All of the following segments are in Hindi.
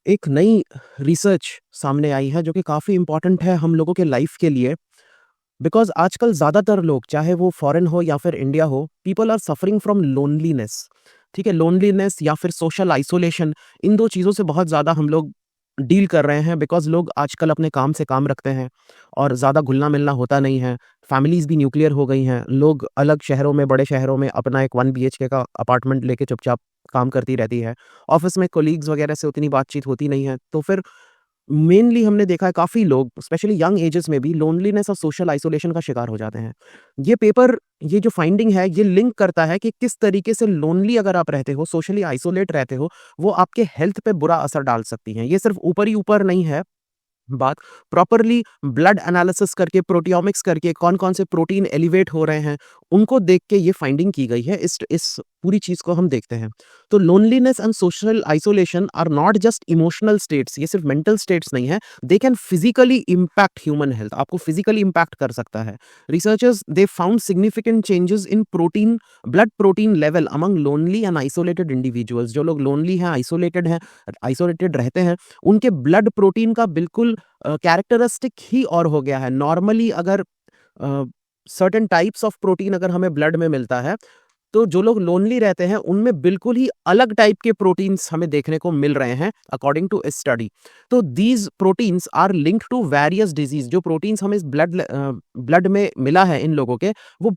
एक नई रिसर्च सामने आई है जो कि काफ़ी इम्पोर्टेंट है हम लोगों के लाइफ के लिए। बिकॉज़ आजकल ज़्यादातर लोग चाहे वो फॉरेन हो या फिर इंडिया हो, people are suffering from loneliness. ठीक है, लोनलीनेस या फिर सोशल आइसोलेशन, इन 2 चीज़ों से बहुत ज़्यादा हम लोग डील कर रहे हैं। बिकॉज़ लोग आजकल अपने काम से काम रखते हैं और ज़्यादा घुलना-मिलना होता नहीं है। फैमिलीज़ भी न्यूक्लियर हो गई हैं। लोग अलग शहरों में, बड़े शहरों में अपना एक 1 बीएचके का अपार्टमेंट लेके चुपचाप काम करती रहती है। ऑफ़िस में कलीग्स वगैरह से उतनी बातचीत होती नहीं है। तो फिर मेनली हमने देखा है काफ़ी लोग स्पेशली यंग एजेस में भी लोनलीनेस और सोशल आइसोलेशन का शिकार हो जाते हैं। ये पेपर, ये जो फाइंडिंग है, ये लिंक करता है कि किस तरीके से लोनली अगर आप रहते हो, सोशली आइसोलेट रहते हो, वो आपके हेल्थ पे बुरा असर डाल सकती हैं। ये सिर्फ़ ऊपर ही ऊपर नहीं है बात, प्रॉपरली ब्लड एनालिसिस करके, प्रोटियोमिक्स करके कौन-कौन से प्रोटीन एलिवेट हो रहे हैं, उनको देख के ये फाइंडिंग की गई है। इस पूरी चीज़ को हम देखते हैं। तो loneliness and social isolation are not just emotional states, ये सिर्फ मेंटल स्टेट्स नहीं है, they can physically impact human health, आपको फिजिकली इम्पैक्ट कर सकता है। Researchers they found significant changes in protein, blood protein level among lonely and isolated individuals. जो लोग लोनली हैं, आइसोलेटेड रहते हैं, उनके ब्लड प्रोटीन का बिल्कुल कैरेक्टरिस्टिक ही और हो गया है। नॉर्मली अगर सर्टेन टाइप्स ऑफ प्रोटीन अगर हमें ब्लड में मिलता है, तो जो लोग लोनली रहते हैं उनमें बिल्कुल ही अलग टाइप के प्रोटीन्स हमें देखने को मिल रहे हैं अकॉर्डिंग टू ए स्टडी। तो these proteins are linked to various disease. जो प्रोटीन्स हमें इस ब्लड में मिला है इन लोगों के, वो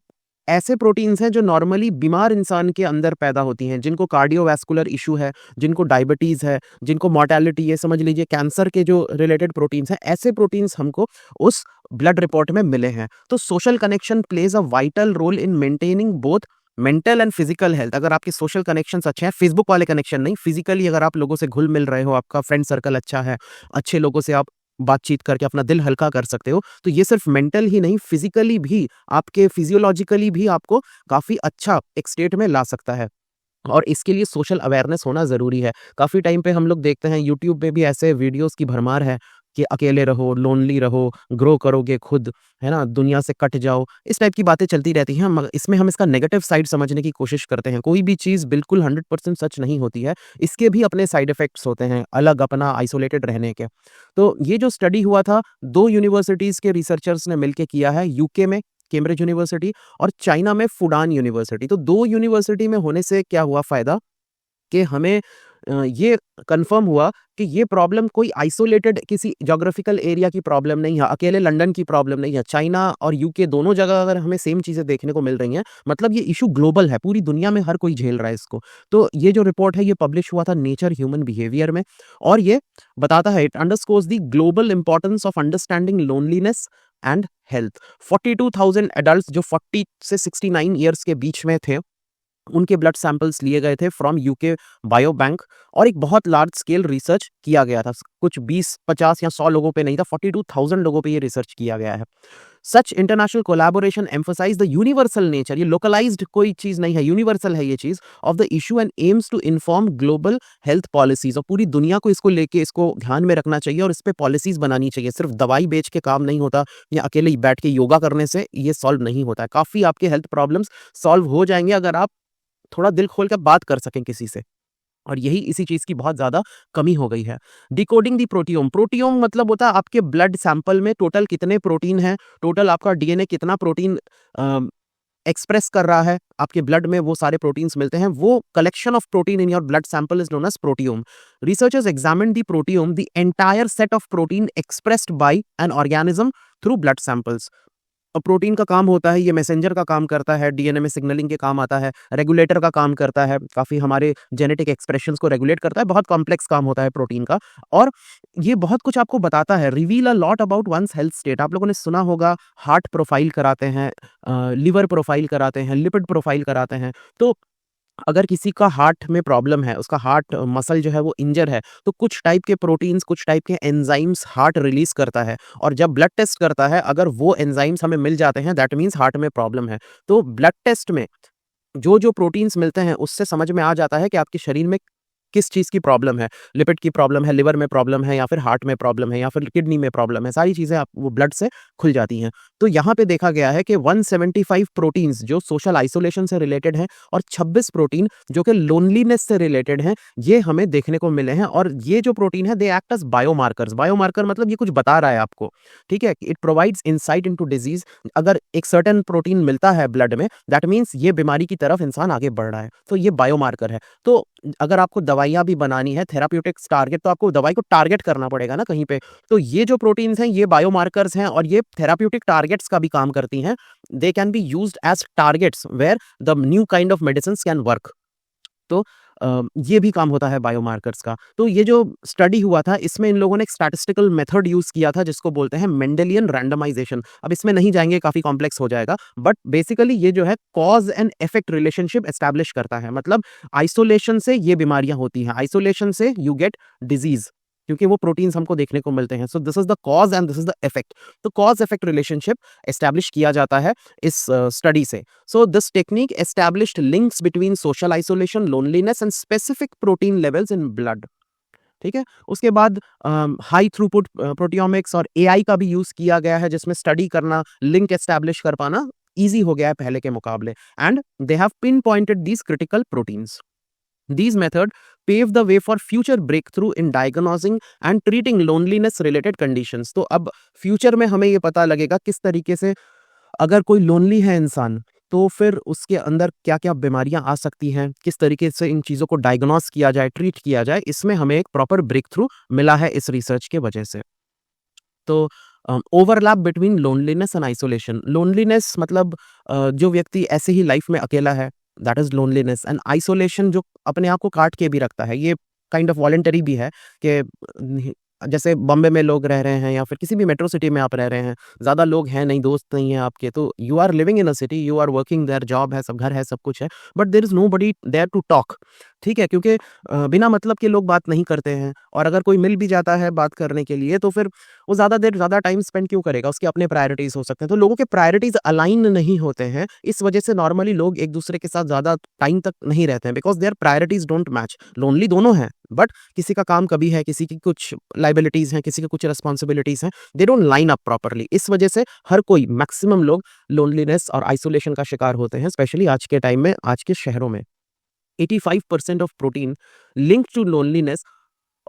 ऐसे प्रोटीन्स हैं जो नॉर्मली बीमार इंसान के अंदर पैदा होती हैं, जिनको कार्डियोवैस्कुलर इशू है, जिनको डायबिटीज है, जिनको मॉर्टेलिटी, ये समझ लीजिए कैंसर के जो रिलेटेड प्रोटीन्स हैं, ऐसे प्रोटीन्स हमको उस ब्लड रिपोर्ट में मिले हैं। तो social connection plays a vital role in maintaining both mental and physical health. अगर आपके सोशल कनेक्शंस अच्छे हैं, फेसबुक वाले कनेक्शन नहीं, फिजिकली अगर आप लोगों से घुल मिल रहे हो, आपका फ्रेंड सर्कल अच्छा है, अच्छे लोगों से आप बातचीत करके अपना दिल हल्का कर सकते हो, तो ये सिर्फ मेंटल ही नहीं, फिजिकली भी, आपके फिजियोलॉजिकली भी आपको काफी अच्छा एक स्टेट में ला सकता है। और इसके लिए सोशल अवेयरनेस होना ज़रूरी है। काफ़ी टाइम पे हम लोग देखते हैं यूट्यूब पे भी ऐसे वीडियोज़ की भरमार है कि अकेले रहो, लोनली रहो, ग्रो करोगे खुद, है ना? दुनिया से कट जाओ, इस टाइप की बातें चलती रहती हैं। मगर इसमें हम इसका नेगेटिव साइड समझने की कोशिश करते हैं। कोई भी चीज़ बिल्कुल 100% सच नहीं होती है। इसके भी अपने साइड इफ़ेक्ट्स होते हैं, अलग अपना आइसोलेटेड रहने के। तो ये जो स्टडी हुआ था, 2 यूनिवर्सिटीज़ के रिसर्चर्स ने मिलके किया है, यूके में कैम्ब्रिज यूनिवर्सिटी और चाइना में फुडान यूनिवर्सिटी। तो 2 यूनिवर्सिटी में होने से क्या हुआ फ़ायदा कि हमें ये कन्फर्म हुआ कि ये प्रॉब्लम कोई आइसोलेटेड किसी ज्योग्राफिकल एरिया की प्रॉब्लम नहीं है, अकेले लंदन की प्रॉब्लम नहीं है। चाइना और यूके दोनों जगह अगर हमें सेम चीज़ें देखने को मिल रही हैं, मतलब ये इश्यू ग्लोबल है, पूरी दुनिया में हर कोई झेल रहा है इसको। तो ये जो रिपोर्ट है, ये पब्लिश हुआ था नेचर ह्यूमन बिहेवियर में और ये बताता है, it underscores the global importance of understanding loneliness and health. 42,000 adults जो 40 से 69 ईयर्स के बीच में थे, उनके ब्लड सैंपल्स लिए गए थे फ्रॉम यूके बायो बैंक और एक बहुत लार्ज स्केल रिसर्च किया गया था। कुछ 20, 50 या 100 लोगों पे नहीं था, 42,000 लोगों पे ये रिसर्च किया गया है। Such international collaboration emphasize the universal nature, ये लोकलाइज्ड कोई चीज़ नहीं है, यूनिवर्सल है ये चीज़, of the issue and aims to inform global health policies. और पूरी दुनिया को इसको लेके, इसको ध्यान में रखना चाहिए और इस पे पॉलिसीज बनानी चाहिए। सिर्फ दवाई बेच के काम नहीं होता या अकेले ही बैठ के योगा करने से ये सॉल्व नहीं होता है। काफ़ी आपके हेल्थ प्रॉब्लम्स सॉल्व हो जाएंगे अगर आप थोड़ा दिल खोल कर बात कर सकें किसी से। और यही इसी चीज़ की बहुत ज़्यादा कमी हो गई है। डिकोडिंग द प्रोटियोम, प्रोटियोम मतलब होता है आपके ब्लड सैंपल में टोटल कितने प्रोटीन हैं, टोटल आपका डीएनए कितना प्रोटीन एक्सप्रेस कर रहा है, आपके ब्लड में वो सारे प्रोटीन्स मिलते हैं, वो collection of protein in your blood sample is known as proteome. Researchers examined the proteome, the entire set of protein expressed by an organism through blood samples. Protein का काम होता है, ये मैसेंजर का काम करता है, डीएनए में सिग्नलिंग के काम आता है, रेगुलेटर का काम करता है, काफ़ी हमारे जेनेटिक एक्सप्रेशंस को रेगुलेट करता है, बहुत कॉम्प्लेक्स काम होता है प्रोटीन का। और ये बहुत कुछ आपको बताता है, reveal a lot about one's health state. आप लोगों ने सुना होगा हार्ट प्रोफाइल कराते हैं, लिवर प्रोफाइल कराते हैं, लिपिड प्रोफाइल कराते हैं। तो अगर किसी का हार्ट में प्रॉब्लम है, उसका हार्ट मसल जो है वो इंजर है, तो कुछ टाइप के प्रोटीन्स, कुछ टाइप के एंजाइम्स हार्ट रिलीज़ करता है और जब ब्लड टेस्ट करता है, अगर वो एंजाइम्स हमें मिल जाते हैं, दैट मीन्स हार्ट में प्रॉब्लम है। तो ब्लड टेस्ट में जो-जो प्रोटीन्स मिलते हैं, उससे समझ में आ जाता है कि आपके शरीर में किस चीज़ की प्रॉब्लम है, लिपिड की प्रॉब्लम है, लिवर में प्रॉब्लम है या फिर हार्ट में प्रॉब्लम है या फिर किडनी में प्रॉब्लम है, सारी चीज़ें आप वो ब्लड से खुल जाती हैं। तो यहाँ पे देखा गया है कि 175 प्रोटीन्स जो सोशल आइसोलेशन से रिलेटेड हैं और 26 प्रोटीन जो कि लोनलीनेस से रिलेटेड हैं, ये हमें देखने को मिले हैं। और ये जो प्रोटीन है they act as biomarkers. Biomarker मतलब ये कुछ बता रहा है आपको, ठीक है? It provides insight into disease. अगर एक सर्टेन प्रोटीन मिलता है ब्लड में, दैट मीन्स ये बीमारी की तरफ इंसान आगे बढ़ रहा है। तो ये बायोमार्कर है। तो अगर आपको दवाइयाँ भी बनानी है, थेराप्यूटिक्स टारगेट, तो आपको दवाई को टारगेट करना पड़ेगा ना कहीं पे। तो ये जो प्रोटीन्स हैं ये बायोमार्कर्स हैं और ये थेराप्यूटिक टारगेट्स का भी काम करती हैं। They can be used as targets where the new kind of medicines can work. तो ये भी काम होता है बायोमार्कर्स का। तो ये जो स्टडी हुआ था इसमें इन लोगों ने एक स्टैटिस्टिकल मेथड यूज़ किया था जिसको बोलते हैं मेंडेलियन रैंडमाइजेशन। अब इसमें नहीं जाएँगे, काफ़ी कॉम्प्लेक्स हो जाएगा, बट बेसिकली ये जो है cause and effect relationship establish करता है। मतलब आइसोलेशन से ये बीमारियाँ होती हैं, आइसोलेशन से यू गेट डिज़ीज़, क्योंकि वो प्रोटीन्स हमको देखने को मिलते हैं। So this is the cause and this is the effect. तो कॉज़ इफेक्ट रिलेशनशिप एस्टैब्लिश किया जाता है इस स्टडी से। So this technique established links between social isolation, loneliness and specific protein levels in blood. ठीक है? उसके बाद हाई थ्रूपुट प्रोटियोमिक्स और एआई का भी यूज़ किया गया है जिसमें स्टडी करना, लिंक एस्टैब्लिश कर पाना ईज़ी हो गया है पहले के मुकाबले। And they have pin pointed these critical proteins. These methods pave the way for future breakthrough in diagnosing and treating loneliness related conditions. तो अब फ्यूचर में हमें ये पता लगेगा किस तरीके से अगर कोई लोनली है इंसान, तो फिर उसके अंदर क्या-क्या बीमारियाँ आ सकती हैं, किस तरीके से इन चीज़ों को डायग्नोस किया जाए, ट्रीट किया जाए, इसमें हमें एक प्रॉपर ब्रेक थ्रू मिला है इस रिसर्च के वजह से। तो overlap between loneliness and isolation. Loneliness मतलब जो व्यक्ति ऐसे ही लाइफ में अकेला है, that is loneliness. And isolation जो अपने आप को काट के भी रखता है, ये काइंड ऑफ वॉलंटरी भी है कि जैसे बॉम्बे में लोग रह रहे हैं या फिर किसी भी मेट्रो सिटी में आप रह रहे हैं, ज़्यादा लोग हैं नहीं, दोस्त नहीं हैं आपके, तो you are living in a city, you are working there, job है, सब घर है, सब कुछ है, but there is nobody there to talk. ठीक है? क्योंकि बिना मतलब के लोग बात नहीं करते हैं और अगर कोई मिल भी जाता है बात करने के लिए तो फिर वो ज़्यादा देर ज़्यादा टाइम स्पेंड क्यों करेगा? उसके अपने प्रायोरिटीज़ हो सकते हैं। तो लोगों के प्रायोरिटीज़ अलाइन नहीं होते हैं, इस वजह से नॉर्मली लोग एक-दूसरे के साथ ज़्यादा टाइम तक नहीं रहते हैं, because their priorities don't match. Lonely दोनों हैं, बट किसी का काम कभी है, किसी की कुछ लायबिलिटीज़ हैं, किसी की कुछ रिस्पॉन्सिबिलिटीज़ हैं, they don't line up properly. इस वजह से हर कोई, मैक्सिमम लोग लोनलीनेस और आइसोलेशन का शिकार होते हैं, स्पेशली आज के टाइम में, आज के शहरों में। 85% of protein linked to loneliness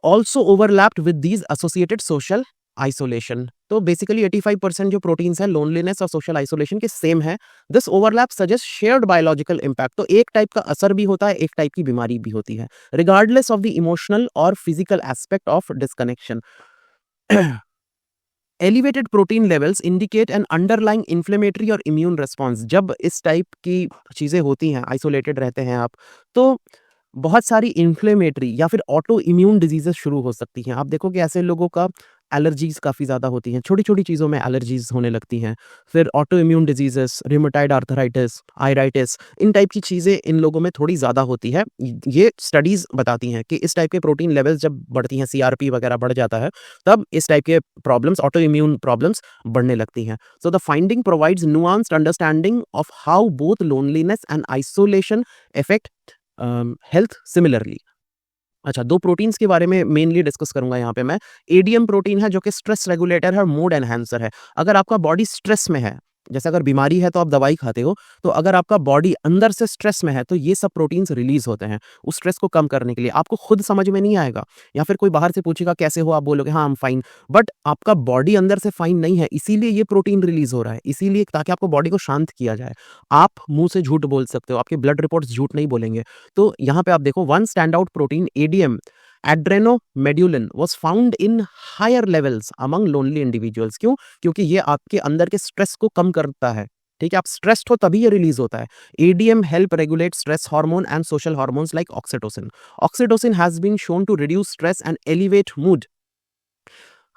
also overlapped with these associated social isolation. तो बेसिकली 85% जो प्रोटीन्स हैं लोनलीनेस और सोशल आइसोलेशन के सेम है। This overlap suggest shared biological impact. तो एक टाइप का असर भी होता है, एक टाइप की बीमारी भी होती है, रिगार्डलेस ऑफ द इमोशनल और physical aspect of disconnection. Elevated protein levels indicate N underlying inflammatory और इम्यून रिस्पॉन्स। जब इस टाइप की चीज़ें होती हैं, आइसोलेटेड रहते हैं आप, तो बहुत सारी इन्फ्लेमेटरी या फिर ऑटो इम्यून डिजीजेस शुरू हो सकती हैं। आप देखोगे ऐसे लोगों का एलर्जीज़ काफ़ी ज़्यादा होती हैं, छोटी-छोटी चीज़ों में एलर्जीज़ होने लगती हैं। फिर auto immune diseases, rheumatoid arthritis, iritis, इन टाइप की चीज़ें इन लोगों में थोड़ी ज़्यादा होती है। ये स्टडीज़ बताती हैं कि इस टाइप के प्रोटीन लेवल्स जब बढ़ती हैं, सीआरपी वगैरह बढ़ जाता है, तब इस टाइप के प्रॉब्लम्स, ऑटो इम्यून प्रॉब्लम्स बढ़ने लगती हैं। So the finding provides nuanced understanding of how both loneliness and isolation affect health similarly. अच्छा, 2 प्रोटीन्स के बारे में मेनली डिस्कस करूँगा यहाँ पे मैं। एडीएम प्रोटीन है जो कि स्ट्रेस रेगुलेटर है और मूड एनहांसर है। अगर आपका बॉडी स्ट्रेस में है, जैसे अगर बीमारी है तो आप दवाई खाते हो, तो अगर आपका बॉडी अंदर से स्ट्रेस में है तो ये सब प्रोटीन्स रिलीज़ होते हैं, उस स्ट्रेस को कम करने के लिए। आपको खुद समझ में नहीं आएगा या फिर कोई बाहर से पूछेगा कैसे हो, आप बोलोगे हाँ, आई एम फाइन, बट आपका बॉडी अंदर से फाइन नहीं है, इसीलिए ये प्रोटीन रिलीज़ हो रहा है, इसीलिए ताकि आपको बॉडी को शांत किया जाए। आप मुँह से झूठ बोल सकते हो, आपके ब्लड रिपोर्ट्स झूठ नहीं बोलेंगे। तो यहाँ पे आप देखो, one stand out protein ADM adrenomedullin was found in higher levels among lonely individuals। क्यों? क्योंकि ये आपके अंदर के स्ट्रेस को कम करता है। ठीक है, आप स्ट्रेस्ड हो तभी ये रिलीज होता है। ADM help regulate stress hormone and social hormones like oxytocin. Oxytocin has been shown to reduce stress and elevate mood,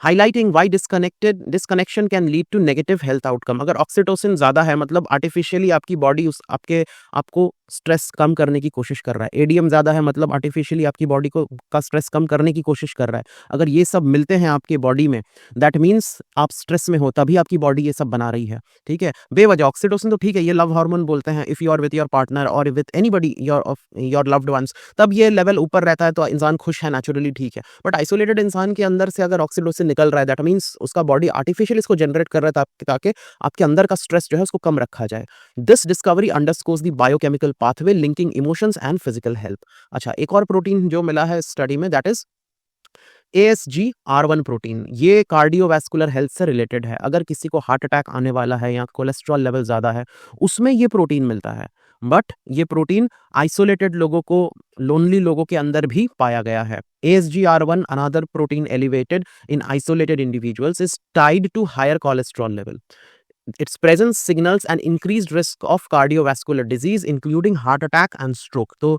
highlighting why disconnection can lead to negative health outcome. अगर ऑक्सीटोसिन ज़्यादा है, मतलब आर्टिफिशियली आपकी बॉडी उस आपको स्ट्रेस कम करने की कोशिश कर रहा है। एडीएम ज़्यादा है मतलब आर्टिफिशियली आपकी बॉडी को का स्ट्रेस कम करने की कोशिश कर रहा है। अगर ये सब मिलते हैं आपकी बॉडी में, दैट मीन्स आप स्ट्रेस में हो, तभी आपकी बॉडी ये सब बना रही है, ठीक है? बेवजह ऑक्सीटोसिन तो ठीक है, ये लव हार्मोन बोलते हैं। If you are with your partner और with anybody your loved ones, तब ये लेवल ऊपर रहता है तो इंसान खुश है, नेचुरली ठीक है। बट आइसोलेटेड इंसान के अंदर से अगर ऑक्सीटोसिन निकल रहा है, दैट मीन्स उसका बॉडी आर्टिफिशियली इसको जनरेट कर रहा है ताकि आपके अंदर का स्ट्रेस जो है उसको कम रखा जाए। This discovery underscores the biochemical pathway linking emotions and physical health. अच्छा, एक और प्रोटीन जो मिला है स्टडी में, दैट इज ASGR1 प्रोटीन। ये कार्डियोवैस्कुलर हेल्थ से रिलेटेड है। अगर किसी को हार्ट अटैक आने वाला है या कोलेस्ट्रॉल लेवल ज़्यादा है, उसमें ये प्रोटीन मिलता है। बट ये प्रोटीन आइसोलेटेड लोगों को, लोनली लोगों के अंदर भी पाया गया है। ASGR1, another protein elevated in isolated individuals, is tied to higher cholesterol level. Its presence signals an increased risk of cardiovascular disease, including heart attack and stroke. तो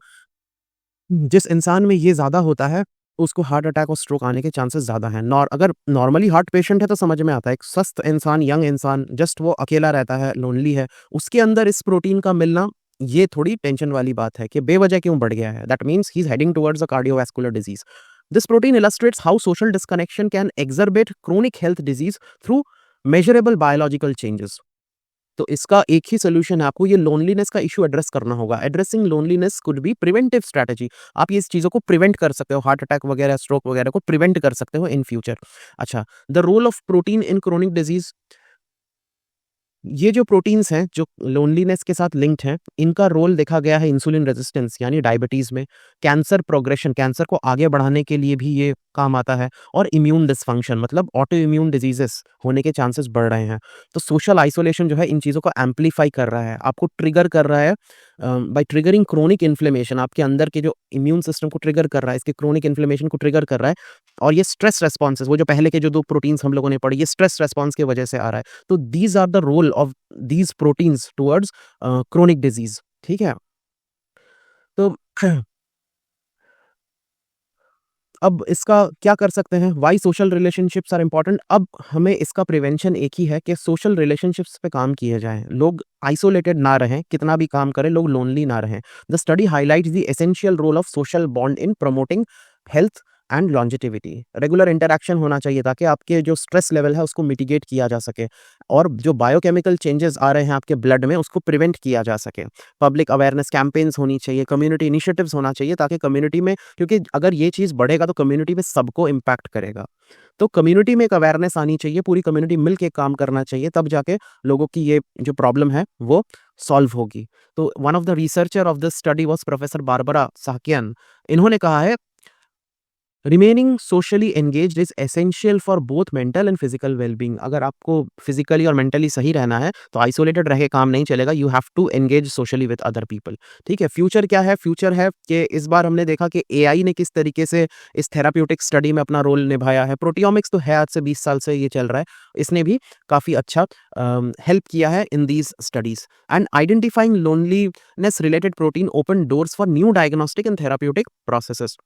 जिस इंसान में ये ज़्यादा होता है, उसको हार्ट अटैक और स्ट्रोक आने के चांसेस ज़्यादा हैं। अगर नॉर्मली हार्ट पेशेंट है तो समझ में आता है। एक स्वस्थ इंसान, यंग इंसान, जस्ट वो अकेला रहता है, लोनली है, उसके अंदर इस प्रोटीन का मिलना, ये थोड़ी टेंशन वाली बात है कि बेवजह क्यों बढ़ गया है। That means he is heading towards a cardiovascular disease. This protein illustrates how social disconnection can exacerbate chronic health disease through measurable biological changes. तो इसका एक ही सोल्यूशन है, आपको ये लोनलीनेस का इशू एड्रेस करना होगा। Addressing loneliness could be preventive strategy. आप ये चीज़ों को प्रिवेंट कर सकते हो, हार्ट अटैक वगैरह, स्ट्रोक वगैरह को प्रिवेंट कर सकते हो इन फ्यूचर। अच्छा, the role of protein in chronic disease. ये जो प्रोटीन्स हैं जो लोनलीनेस के साथ लिंक्ड हैं, इनका रोल देखा गया है इंसुलिन रेजिस्टेंस यानी डायबिटीज़ में, कैंसर प्रोग्रेशन, कैंसर को आगे बढ़ाने के लिए भी ये काम आता है, और इम्यून डिसफंक्शन मतलब ऑटो इम्यून डिजीजेस होने के चांसेस बढ़ रहे हैं। तो सोशल आइसोलेशन जो है इन चीज़ों को एम्पलीफाई कर रहा है, आपको ट्रिगर कर रहा है बाय ट्रिगरिंग क्रोनिक इन्फ्लेमेशन। आपके अंदर के जो इम्यून सिस्टम को ट्रिगर कर रहा है, इसके क्रोनिक इन्फ्लेमेशन को ट्रिगर कर रहा है, और ये स्ट्रेस रेस्पॉन्सेस, वो जो पहले के जो 2 प्रोटीन्स हम लोगों ने पढ़े, ये स्ट्रेस रेस्पॉन्स की वजह से आ रहा है। तो these are the role of these proteins towards chronic disease, ठीक है? तो अब इसका क्या कर सकते हैं? Why social relationships are important. अब हमें इसका प्रिवेंशन एक ही है कि सोशल रिलेशनशिप्स पे काम किए जाएँ। लोग आइसोलेटेड ना रहें, कितना भी काम करें, लोग लोनली ना रहें। The study highlights the essential role of social bond in promoting health and longevity. Regular interaction होना चाहिए ताकि आपके जो स्ट्रेस लेवल है उसको मिटिगेट किया जा सके, और जो बायोकेमिकल चेंजेस आ रहे हैं आपके ब्लड में उसको प्रिवेंट किया जा सके। पब्लिक अवेयरनेस कैंपेन्स होनी चाहिए, कम्युनिटी इनिशिएटिव्स होना चाहिए, ताकि कम्युनिटी में, क्योंकि अगर ये चीज़ बढ़ेगा तो कम्युनिटी में सबको इम्पैक्ट करेगा। तो कम्युनिटी में एक अवेयरनेस आनी चाहिए, पूरी कम्युनिटी मिल के काम करना चाहिए, तब जाके लोगों की ये जो प्रॉब्लम है वो सॉल्व होगी। तो one of the researcher of this study was professor Barbara Sahakian. इन्होंने कहा है, remaining socially engaged is essential for both mental and physical wellbeing. अगर आपको फिजिकली और मेंटली सही रहना है तो आइसोलेटेड रह के काम नहीं चलेगा, you have to engage socially with other people, ठीक है? फ्यूचर क्या है? फ्यूचर है कि इस बार हमने देखा कि एआई ने किस तरीके से इस थेराप्यूटिक स्टडी में अपना रोल निभाया है। प्रोटियोमिक्स तो है, आज से 20 साल से ये चल रहा है, इसने भी काफ़ी अच्छा हेल्प किया है in these studies. And identifying loneliness related protein open doors for new diagnostic and therapeutic processes.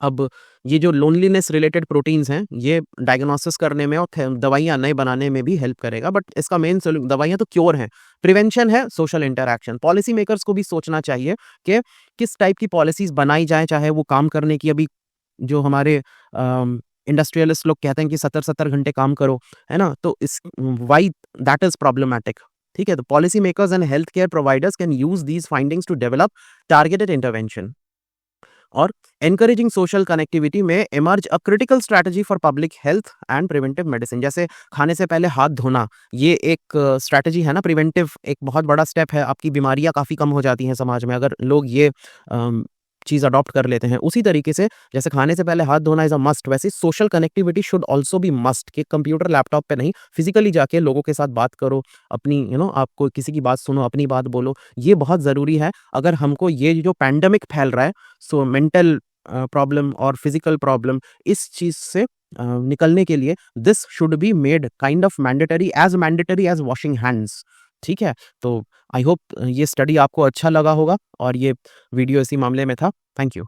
अब ये जो लोनलीनेस रिलेटेड प्रोटीन्स हैं, ये डायग्नोसिस करने में और दवाइयाँ नए बनाने में भी हेल्प करेगा। बट इसका मेन दवाइयाँ तो क्योर हैं, प्रिवेंशन है, सोशल इंटरैक्शन। पॉलिसी मेकर्स को भी सोचना चाहिए कि किस टाइप की पॉलिसीज बनाई जाए, चाहे वो काम करने की, अभी जो हमारे इंडस्ट्रियलिस्ट लोग कहते हैं कि 70-70 घंटे काम करो, है ना? तो इस वाई दैट इज प्रॉब्लमैटिक, ठीक है? तो policy makers and health care providers can use these findings to develop targeted intervention. और एनकरेजिंग सोशल कनेक्टिविटी में emerge a critical strategy for public health and preventive medicine. जैसे खाने से पहले हाथ धोना, ये एक स्ट्रैटेजी है ना, प्रिवेंटिव, एक बहुत बड़ा स्टेप है। आपकी बीमारियां काफ़ी कम हो जाती हैं समाज में अगर लोग ये चीज़ अडॉप्ट कर लेते हैं। उसी तरीके से जैसे खाने से पहले हाथ धोना इज़ अ मस्ट, वैसे social connectivity should also be must, कि कंप्यूटर लैपटॉप पे नहीं, फिजिकली जाके लोगों के साथ बात करो, अपनी आपको किसी की बात सुनो, अपनी बात बोलो, ये बहुत ज़रूरी है। अगर हमको ये जो पैंडेमिक फैल रहा है, सो मेंटल प्रॉब्लम और फिजिकल प्रॉब्लम, इस चीज़ से निकलने के लिए this should be made kind of mandatory as washing hands, ठीक है? तो आई होप ये स्टडी आपको अच्छा लगा होगा और ये वीडियो इसी मामले में था। Thank you.